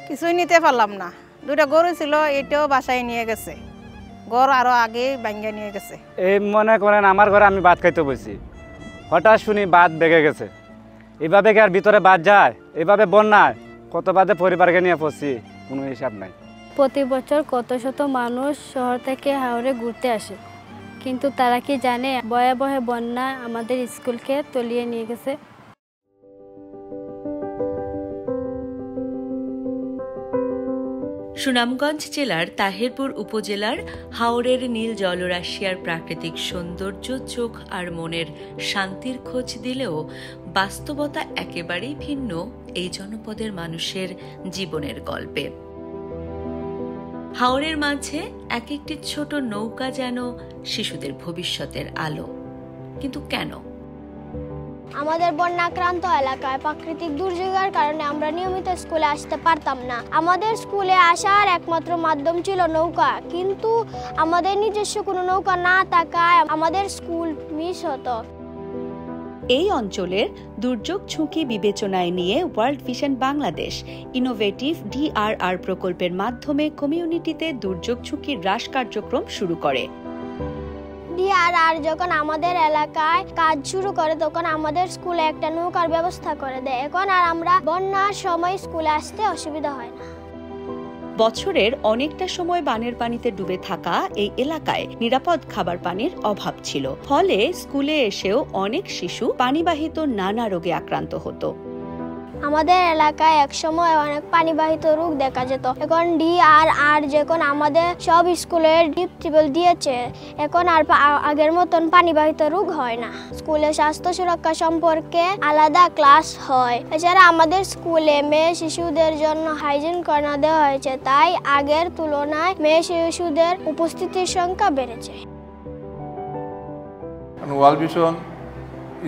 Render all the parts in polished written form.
কিছুই নিতে পারলাম না। দুইটা গরু ছিল, এটাও বাসায় নিয়ে গেছে। গড় আরো আগে ভাঙ্গা নিয়ে গেছে। এই মনে করেন আমার ঘরে আমি ভাত খাইতে বসছি, হঠাৎ শুনি বাঁধ ভেঙে গেছে। এভাবে কি আর ভিতরে বাঁধ যায়? এভাবে বন্যায় কত বাদে পরিবারকে নিয়ে পড়ছি, কোনো হিসাব নাই। প্রতি বছর কত শত মানুষ শহর থেকে হাওড়ে ঘুরতে আসে, কিন্তু তারা কি জানে ভয়াবহ বন্যা আমাদের স্কুলকে তলিয়ে নিয়ে গেছে। সুনামগঞ্জ জেলার তাহিরপুর উপজেলার হাওরের নীল জলরাশিয়ার প্রাকৃতিক সৌন্দর্য চোখ আর মনের শান্তির খোঁজ দিলেও বাস্তবতা একেবারেই ভিন্ন এই জনপদের মানুষের জীবনের গল্পে। হাওরের মাঝে এক একটি ছোট নৌকা যেন শিশুদের ভবিষ্যতের আলো। কিন্তু কেন? আমাদের বন্যাক্রান্ত এলাকায় প্রাকৃতিক দুর্যোগের কারণে আমরা নিয়মিত স্কুলে আসতে পারতাম না। আমাদের স্কুলে আসার একমাত্র মাধ্যম ছিল নৌকা, কিন্তু আমাদের নিজস্ব কোনো নৌকা না থাকায় আমাদের স্কুল মিস হতো। এই অঞ্চলের দুর্যোগ ঝুঁকি বিবেচনায় নিয়ে world vision Bangladesh innovative DRR প্রকল্পের মাধ্যমে কমিউনিটিতে দুর্যোগ ঝুঁকি হ্রাস কার্যক্রম শুরু করে। DRR যখন আমাদের এলাকায় কাজ শুরু করে তখন আমাদের স্কুলে একটা নৌকার ব্যবস্থা করে দেয়। এখন আর আমরা বন্যার সময় স্কুলে আসতে অসুবিধা হয় না। বছরের অনেকটা সময় বানের পানিতে ডুবে থাকা এই এলাকায় নিরাপদ খাবার পানির অভাব ছিল, ফলে স্কুলে এসেও অনেক শিশু পানিবাহিত নানা রোগে আক্রান্ত হতো। আমাদের এলাকায় একসময় অনেক পানিবাহিত রোগ দেখা যেত। এখন DRR যখন আমাদের সব স্কুলে ডিপ টিউবওয়েল দিয়েছে, এখন আর আগের মতন পানিবাহিত রোগ হয় না। স্কুলে স্বাস্থ্য সুরক্ষা সম্পর্কে আলাদা ক্লাস হয়। এছাড়া আমাদের স্কুলে মেয়ে শিশুদের জন্য হাইজিন কর্নার দেওয়া হয়েছে, তাই আগের তুলনায় মেয়ে শিশুদের উপস্থিতির সংখ্যা বেড়েছে। ওয়ার্ল্ড ভিশন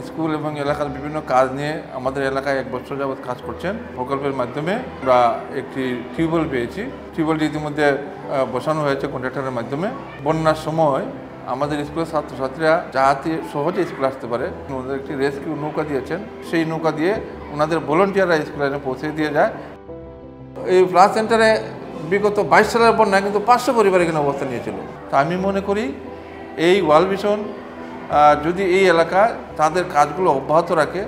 স্কুল এবং এলাকার বিভিন্ন কাজ নিয়ে আমাদের এলাকায় 1 বছর যাবৎ কাজ করছেন। প্রকল্পের মাধ্যমে আমরা একটি টিউবওয়েল পেয়েছি। টিউবওয়েলটি ইতিমধ্যে বসানো হয়েছে কন্ট্রাক্টরের মাধ্যমে। বন্যার সময় আমাদের স্কুলের ছাত্রছাত্রীরা যাতে সহজে স্কুলে আসতে পারে, ওনাদের একটি রেস্কিউ নৌকা দিয়েছেন। সেই নৌকা দিয়ে ওনাদের ভলান্টিয়াররা স্কুলে এনে পৌঁছে দিয়ে যায়। এই ফ্লাড সেন্টারে বিগত 22 সালের বন্যায় কিন্তু 500 পরিবার এখানে অবস্থান নিয়েছিল। তো আমি মনে করি এই ওয়ার্ল্ড ভিশন যদি এই এলাকায় তাদের কাজগুলো অব্যাহত রাখে,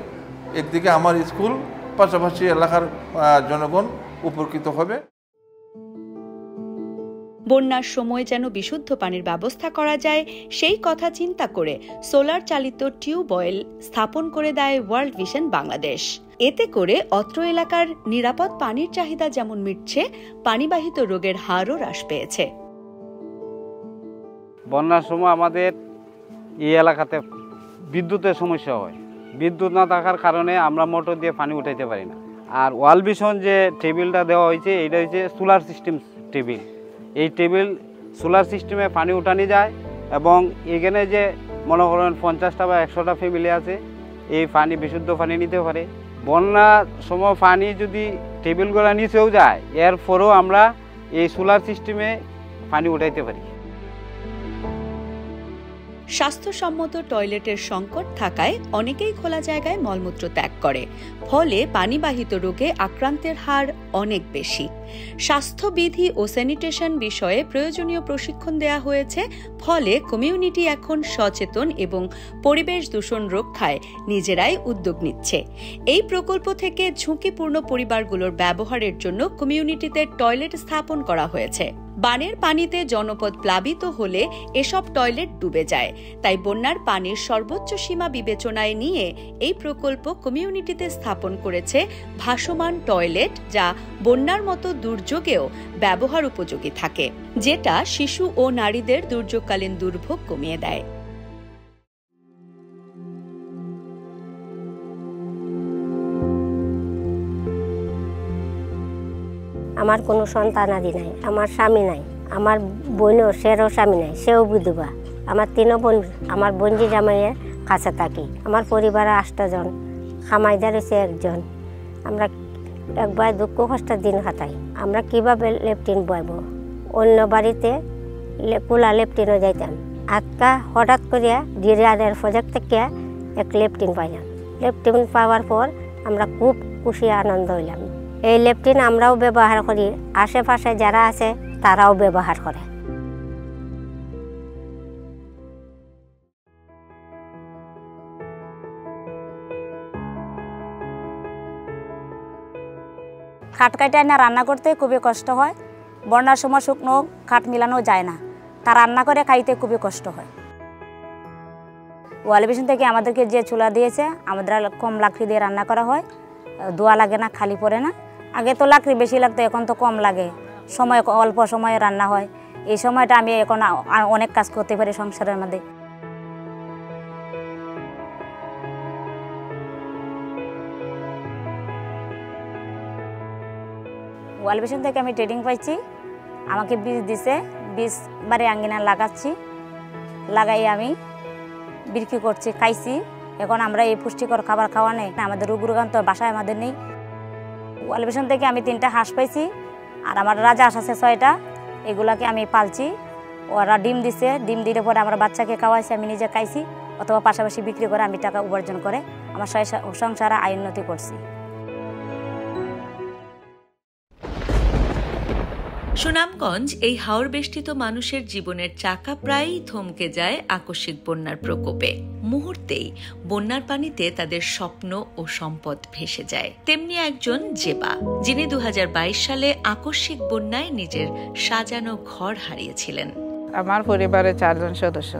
একদিকে আমার স্কুল, পাশাপাশি এলাকার জনগণ উপকৃত হবে। বন্যার সময় যেন বিশুদ্ধ পানির ব্যবস্থা করা যায় সেই কথা চিন্তা করে সোলার চালিত টিউবওয়েল স্থাপন করে দেয় ওয়ার্ল্ড ভিশন বাংলাদেশ। এতে করে অত্র এলাকার নিরাপদ পানির চাহিদা যেমন মিটছে, পানিবাহিত রোগের হারও হ্রাস পেয়েছে। বন্যার সময় আমাদের এই এলাকাতে বিদ্যুতের সমস্যা হয়। বিদ্যুৎ না থাকার কারণে আমরা মোটর দিয়ে পানি উঠাইতে পারি না। আর ওয়ার্ল্ড ভিশন যে টেবিলটা দেওয়া হয়েছে, এটা হচ্ছে সোলার সিস্টেম টেবিল। এই টেবিল সোলার সিস্টেমে পানি উঠানো যায় এবং এখানে যে মনে করেন 50টা বা 100টা ফ্যামিলি আছে, এই পানি বিশুদ্ধ পানি নিতে পারে। বন্যার সময় পানি যদি টেবিলগুলো নিচেও যায়, এরপরেও আমরা এই সোলার সিস্টেমে পানি উঠাইতে পারি। স্বাস্থ্যসম্মত টয়লেটের সংকট থাকায় অনেকেই খোলা জায়গায় মলমূত্র ত্যাগ করে, ফলে পানিবাহিত রোগে আক্রান্তের হার অনেক বেশি। স্বাস্থ্যবিধি ও স্যানিটেশন বিষয়ে প্রয়োজনীয় প্রশিক্ষণ দেয়া হয়েছে, ফলে কমিউনিটি এখন সচেতন এবং পরিবেশ দূষণ রক্ষায় নিজেরাই উদ্যোগ নিচ্ছে। এই প্রকল্প থেকে ঝুঁকিপূর্ণ পরিবারগুলোর ব্যবহারের জন্য কমিউনিটিতে টয়লেট স্থাপন করা হয়েছে। বানের পানিতে জনপদ প্লাবিত হলে এসব টয়লেট ডুবে যায়, তাই বন্যার পানির সর্বোচ্চ সীমা বিবেচনায় নিয়ে এই প্রকল্প কমিউনিটিতে স্থাপন করেছে ভাসমান টয়লেট, যা বন্যার মতো দুর্যোগেও ব্যবহার উপযোগী থাকে, যেটা শিশু ও নারীদের দুর্যোগকালীন দুর্ভোগ কমিয়ে দেয়। আমার কোনো সন্তানাদি নাই, আমার স্বামী নাই, আমার বোনও সেরও স্বামী নাই, সেও বিধবা। আমার 3 বোন, আমার বোনজি জামাইয়ের কাছে থাকি। আমার পরিবারে 8 জন, খামাইদার হয়েছে 1 জন। আমরা একবার দুঃখ কষ্টের দিন কাটাই। আমরা কিভাবে লেফটিন বইব? অন্য বাড়িতে খোলা লেফটিনও যাইতাম। আজকা হঠাৎ করিয়া ডিআরআর প্রজেক্ট থেকে এক লেফটিন পাইলাম। লেফটিন পাওয়ার পর আমরা খুব খুশি আনন্দ হইলাম। এই লেপটিন আমরাও ব্যবহার করি, আশেপাশে যারা আছে তারাও ব্যবহার করে। খাট কাটে না রান্না করতে খুবই কষ্ট হয়। বন্যার সময় শুকনো খাট মিলানো যায় না, তা রান্না করে খাইতে খুবই কষ্ট হয়। ওয়াল বেসিন থেকে আমাদেরকে যে চুলা দিয়েছে, আমাদের কম লাকড়ি দিয়ে রান্না করা হয়, ধোয়া লাগে না, খালি পড়ে না। আগে তো লাকড়ি বেশি লাগতো, এখন তো কম লাগে, সময় অল্প সময়ে রান্না হয়। এই সময়টা আমি এখন অনেক কাজ করতে পারি সংসারের মধ্যে। ওয়াল বেসিন থেকে আমি ট্রেনিং পাইছি, আমাকে বীজ দিছে, বীজ বাড়ি আঙ্গিনা লাগাচ্ছি, লাগাই আমি বিক্রি করছি, খাইছি। এখন আমরা এই পুষ্টিকর খাবার খাওয়া নেই, আমাদের রোগ রোগান্ত বাসায় আমাদের নেই। ওয়াল বেসিন থেকে আমি 3টা হাঁস পাইছি, আর আমার রাজহাঁস আছে 6টা, এগুলাকে আমি পালছি। ওরা ডিম দিছে, ডিম দিলে পরে আমার বাচ্চাকে খাওয়াইছি, আমি নিজে খাইছি, অথবা পাশাপাশি বিক্রি করে আমি টাকা উপার্জন করে আমার সংসারে আয় উন্নতি করছি। সুনামগঞ্জ এই হাওর বেষ্টিত মানুষের জীবনের চাকা প্রায়ই থমকে যায় আকস্মিক বন্যার প্রকোপে। মুহূর্তেই বন্যার পানিতে তাদের স্বপ্ন ও সম্পদ ভেসে যায়। তেমনি একজন জেবা, যিনি 2022 সালে আকস্মিক বন্যায় নিজের সাজানো ঘর হারিয়েছিলেন। আমার পরিবারে 4 জন সদস্য,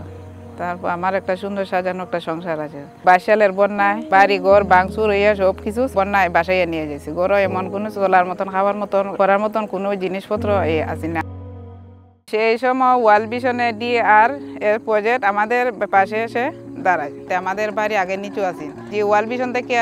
তারপর আমার একটা সুন্দর সাজানো একটা সংসার আছে। 22 সালের বন্যায় বাড়ি ঘর ভাঙচুর হইয়া সব কিছু বন্যায় বাসাইয়া নিয়ে গেছি। ঘরে এমন কোনো চলার মতন, খাওয়ার মতন, করার মতন কোনো জিনিসপত্র আছে না। সেই সময় ওয়াল ভিশনে DAR এর প্রজেক্ট আমাদের পাশে এসে দাঁড়ায়। আমাদের বাড়ি আগে নিচু আছে, যে ওয়াল ভিশন থেকে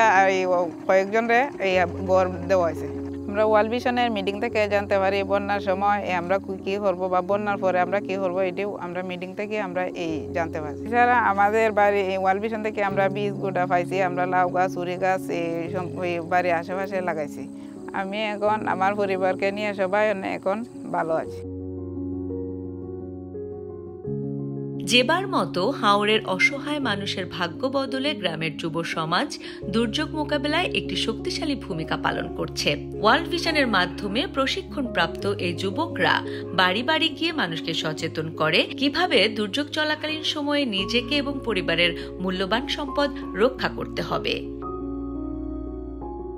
কয়েকজনরে এই ঘর দেওয়া হয়েছে। আমরা ওয়াল ভিশনের মিটিং থেকে জানতে পারি বন্যার সময় আমরা কি করবো বা বন্যার পরে আমরা কি করবো, এটিও আমরা মিটিং থেকে আমরা এই জানতে পারছি। এছাড়া আমাদের বাড়ি ওয়াল ভিশন থেকে আমরা বীজ গুঁড়া পাইছি, আমরা লাউ গাছ, উড়ি গাছ এই বাড়ির আশেপাশে লাগাইছি। আমি এখন আমার পরিবারকে নিয়ে সবাই এখন ভালো আছি। জেবার মতো হাওরের অসহায় মানুষের ভাগ্য বদলে গ্রামের যুব সমাজ দুর্যোগ মোকাবেলায় একটি শক্তিশালী ভূমিকা পালন করছে। ওয়ার্ল্ড ভিশনের মাধ্যমে প্রশিক্ষণপ্রাপ্ত এই যুবকরা বাড়ি বাড়ি গিয়ে মানুষকে সচেতন করে কিভাবে দুর্যোগ চলাকালীন সময়ে নিজেকে এবং পরিবারের মূল্যবান সম্পদ রক্ষা করতে হবে।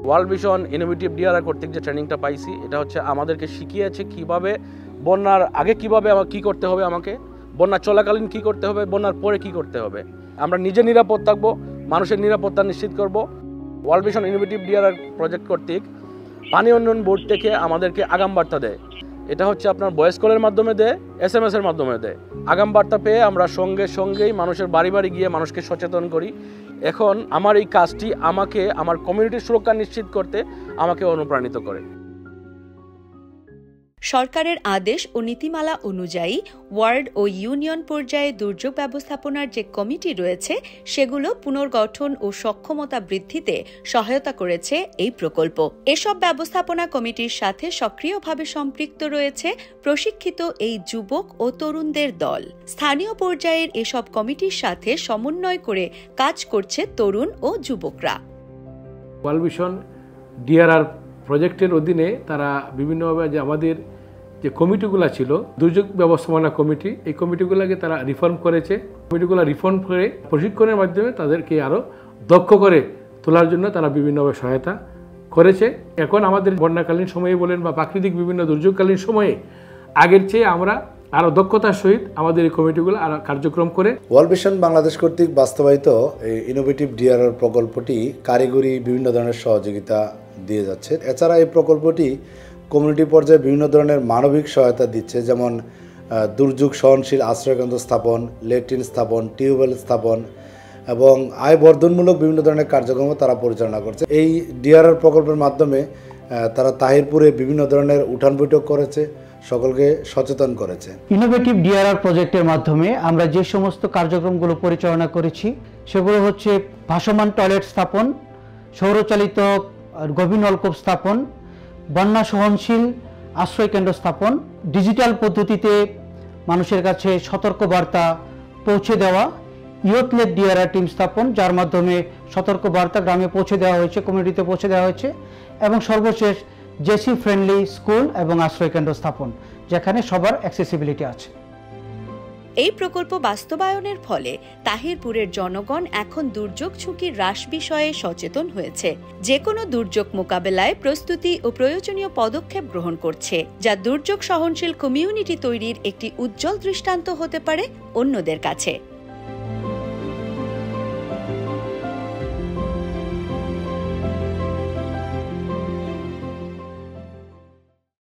ওয়ার্ল্ড ভিশন ইনোভেটিভ DRR কর্তৃক যে ট্রেনিংটা পাইছি, এটা হচ্ছে আমাদেরকে শিখিয়েছে কিভাবে বন্যার আগে কিভাবে কি করতে হবে, আমাকে বন্যা চলাকালীন কি করতে হবে, বন্যার পরে কি করতে হবে। আমরা নিজে নিরাপদ থাকবো, মানুষের নিরাপত্তা নিশ্চিত করব। World vision innovative DRR project কর্তৃক পানি উন্নয়ন বোর্ড থেকে আমাদেরকে আগাম বার্তা দেয়। এটা হচ্ছে আপনার ভয়েস কলের মাধ্যমে দেয়, SMS এর মাধ্যমে দেয়। আগাম বার্তা পেয়ে আমরা সঙ্গে সঙ্গেই মানুষের বাড়ি বাড়ি গিয়ে মানুষকে সচেতন করি। এখন আমার এই কাজটি আমাকে আমার কমিউনিটির সুরক্ষা নিশ্চিত করতে আমাকে অনুপ্রাণিত করে। সরকারের আদেশ ও নীতিমালা অনুযায়ী ওয়ার্ড ও ইউনিয়ন পর্যায়ে দুর্যোগ ব্যবস্থাপনার যে কমিটি রয়েছে, সেগুলো পুনর্গঠন ও সক্ষমতা বৃদ্ধিতে সহায়তা করেছে এই প্রকল্প। এসব ব্যবস্থাপনা কমিটির সাথে সক্রিয়ভাবে সম্পৃক্ত রয়েছে প্রশিক্ষিত এই যুবক ও তরুণদের দল। স্থানীয় পর্যায়ের এসব কমিটির সাথে সমন্বয় করে কাজ করছে তরুণ ও যুবকরা। ওয়ার্ল্ড ভিশন DRR প্রজেক্টের অধীনে তারা বিভিন্নভাবে যে আমাদের যে কমিটিগুলো ছিল, দুর্যোগ ব্যবস্থাপনা কমিটি, এই কমিটিগুলোকে তারা রিফর্ম করেছে। কমিটিগুলো রিফর্ম করে প্রশিক্ষণের মাধ্যমে তাদেরকে আরও দক্ষ করে তোলার জন্য তারা বিভিন্নভাবে সহায়তা করেছে। এখন আমাদের বন্যাকালীন সময়ে বলেন বা প্রাকৃতিক বিভিন্ন দুর্যোগকালীন সময়ে আগের চেয়ে আমরা আরও দক্ষতার সহিত আমাদের এই কমিটিগুলো আরও কার্যক্রম করে। ওয়ার্ল্ড ভিশন বাংলাদেশ কর্তৃক বাস্তবায়িত এই ইনোভেটিভ DRR প্রকল্পটি কারিগরি বিভিন্ন ধরনের সহযোগিতা দিয়ে যাচ্ছে। এছাড়া এই প্রকল্পটি কমিউনিটি পর্যায়ে বিভিন্ন ধরনের মানবিক সহায়তা দিচ্ছে, যেমন দুর্যোগ সহনশীল আশ্রয়কেন্দ্র স্থাপন, ল্যাট্রিন স্থাপন, টিউবওয়েল স্থাপন এবং আয় বর্ধনমূলক বিভিন্ন ধরনের কার্যক্রম তারা পরিচালনা করছে। এই DRR প্রকল্পের মাধ্যমে তারা তাহিরপুরে বিভিন্ন ধরনের উঠান বৈঠক করেছে, সকলকে সচেতন করেছে। ইনোভেটিভ DRR প্রজেক্টের মাধ্যমে আমরা যে সমস্ত কার্যক্রমগুলো পরিচালনা করেছি সেগুলো হচ্ছে ভাসমান টয়লেট স্থাপন, সৌরচালিত গভীর নলকূপ স্থাপন, বন্যা সহনশীল আশ্রয়কেন্দ্র স্থাপন, ডিজিটাল পদ্ধতিতে মানুষের কাছে সতর্কবার্তা পৌঁছে দেওয়া, ইয়ুথ লেড DRR টিম স্থাপন, যার মাধ্যমে সতর্কবার্তা গ্রামে পৌঁছে দেওয়া হয়েছে, কমিউনিটিতে পৌঁছে দেওয়া হয়েছে, এবং সর্বশেষ জেসি ফ্রেন্ডলি স্কুল এবং আশ্রয়কেন্দ্র স্থাপন, যেখানে সবার অ্যাক্সেসিবিলিটি আছে। এই প্রকল্প বাস্তবায়নের ফলে তাহিরপুরের জনগণ এখন দুর্যোগ ঝুঁকি হ্রাস বিষয়ে সচেতন হয়েছে। যে কোনো দুর্যোগ মোকাবেলায় প্রস্তুতি ও প্রয়োজনীয় পদক্ষেপ গ্রহণ করছে, যা দুর্যোগ সহনশীল কমিউনিটি তৈরির একটি উজ্জ্বল দৃষ্টান্ত হতে পারে অন্যদের কাছে।